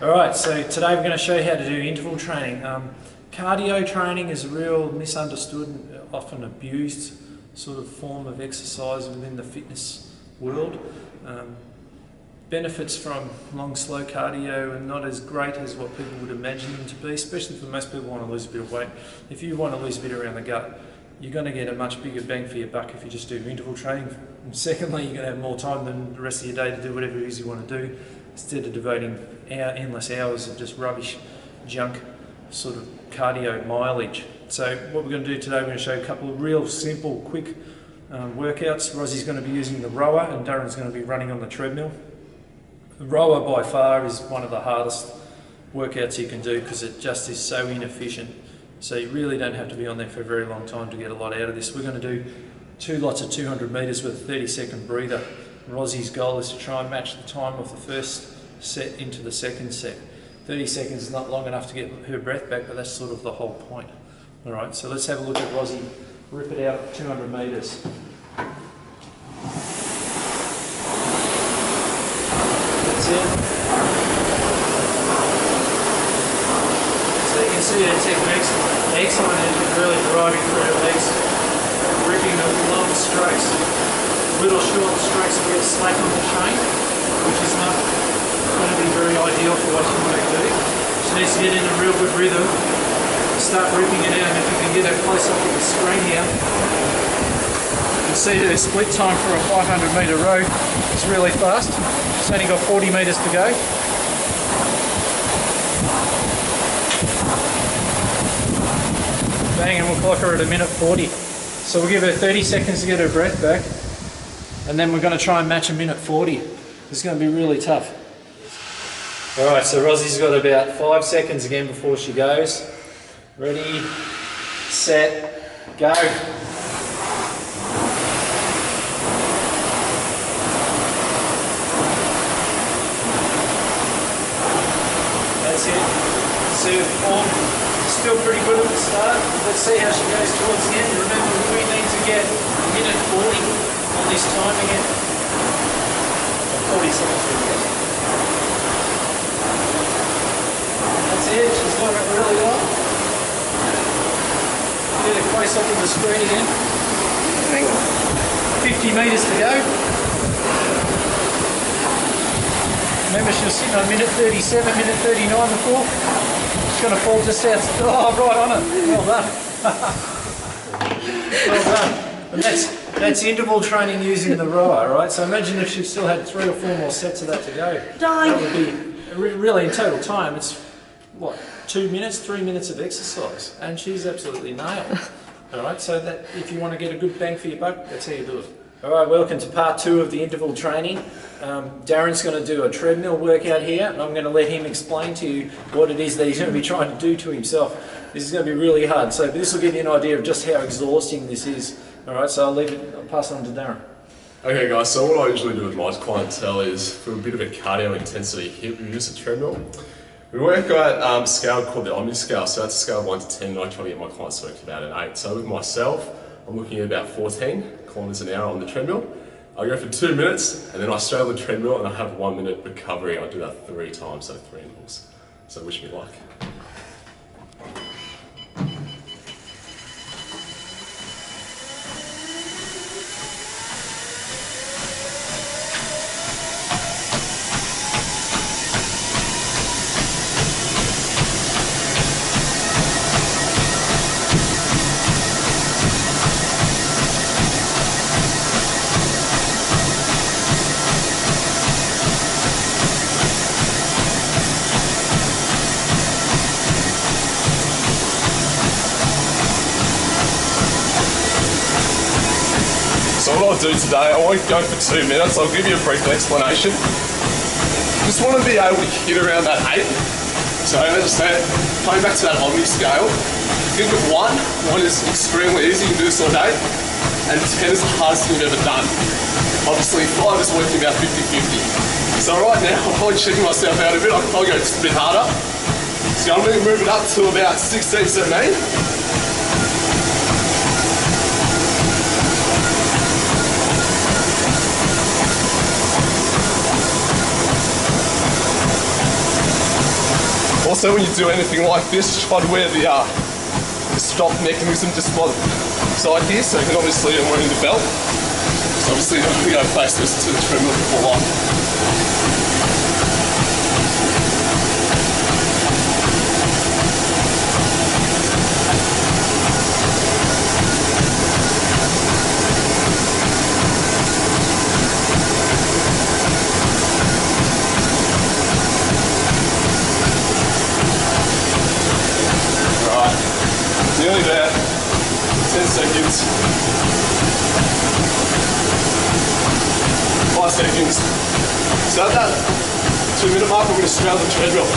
Alright, so today we're going to show you how to do interval training. Cardio training is a real misunderstood and often abused sort of form of exercise within the fitness world. Benefits from long, slow cardio are not as great as what people would imagine them to be, especially for most people who want to lose a bit of weight. If you want to lose a bit around the gut, you're going to get a much bigger bang for your buck if you just do interval training. And secondly, you're going to have more time than the rest of your day to do whatever it is you want to do, instead of devoting endless hours of just rubbish, junk, sort of cardio mileage. So what we're going to do today, we're going to show you a couple of real simple, quick workouts. Rossie's going to be using the rower and Darren's going to be running on the treadmill. The rower by far is one of the hardest workouts you can do because it just is so inefficient. So you really don't have to be on there for a very long time to get a lot out of this. We're going to do 2 lots of 200 metres with a 30-second breather. Rossie's goal is to try and match the time of the first set into the second set. 30 seconds is not long enough to get her breath back, but that's sort of the whole point. All right, so let's have a look at Rossie rip it out at 200 metres. That's it. So you can see her technique's excellent and really driving through her legs, ripping the long strokes. Little short strokes to get slack on the chain, which is not going to be very ideal for what you want to do. She needs to get in a real good rhythm, start ripping it out, and if you can get her close up with the screen here, you can see her split time for a 500 metre row is really fast. She's only got 40 metres to go. Bang, and we'll clock her at a minute 40. So we'll give her 30 seconds to get her breath back. And then we're going to try and match a minute 40. It's going to be really tough. Alright, so Rossie's got about 5 seconds again before she goes. Ready, set, go. That's it. See her form. Still pretty good at the start. Let's see how she goes towards the end. Remember, we need to get a minute 40. On this time again. 40 seconds. That's it, she's got it really well. Get it close up to the screen again. 50 metres to go. Remember, she was sitting on minute 37, minute 39 before. She's going to fall just out. Oh, right on it. Well done. Well done. And that's interval training using the rower, right? So imagine if she still had 3 or 4 more sets of that to go. That would be really, in total time, it's what, 2 minutes, 3 minutes of exercise, and she's absolutely nailed. All right, so that if you want to get a good bang for your buck, that's how you do it. All right, welcome to part 2 of the interval training. Darren's going to do a treadmill workout here, and I'm going to let him explain to you what it is that he's going to be trying to do to himself. This is going to be really hard, so this will give you an idea of just how exhausting this is. Alright, so I'll pass it on to Darren. Okay guys, so what I usually do with my clientele is for a bit of a cardio intensity hit, we use a treadmill. We work at a scale called the Omni scale, so that's a scale of 1 to 10 and I try to get my clients to work about an 8. So with myself, I'm looking at about 14 kilometers an hour on the treadmill. I go for 2 minutes and then I stay on the treadmill and I have 1 minute recovery. I do that 3 times, so 3 intervals. So wish me luck. So what I'll do today, I won't go for 2 minutes, I'll give you a brief explanation. Just want to be able to hit around that 8. So as I said, coming back to that Omni scale, think of 1 is extremely easy, you can do this all day, and 10 is the hardest thing you've ever done. Obviously 5 is working about 50-50. So right now, I'm probably checking myself out a bit, I'll probably go just a bit harder. So I'm going to move it up to about 16, 17. Also, when you do anything like this, try to wear the stop mechanism just by the side here, so you can obviously, I'm wearing the belt. So obviously I'm going to go face this to the treadmill before nearly there. 10 seconds. 5 seconds. So at that 2-minute mark, we're going to straddle the treadmill.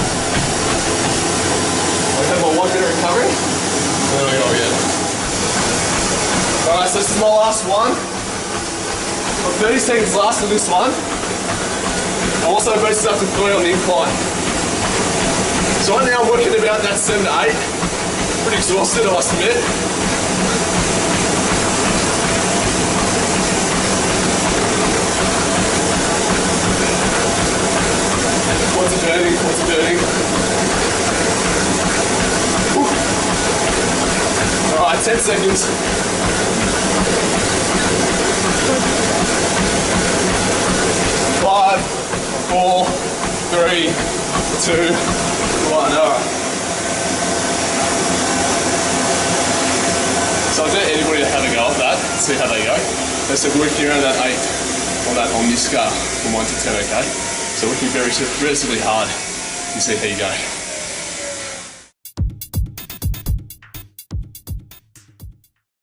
I have my 1 minute recovery. There we go again. Alright, so this is my last one. Got 30 seconds last of this one. I also boosted up to 3 on the incline. So right now I'm working about that 7 to 8. Pretty exhausted, I must admit. Quads are burning, quads are burning. Alright, 10 seconds. 5, 4, 3, 2, 1. Alright. So I dare anybody to have a go at that, see how they go. They said working around that 8 on that omni scale from 1 to 10, okay? So working very relatively hard, you see how you go.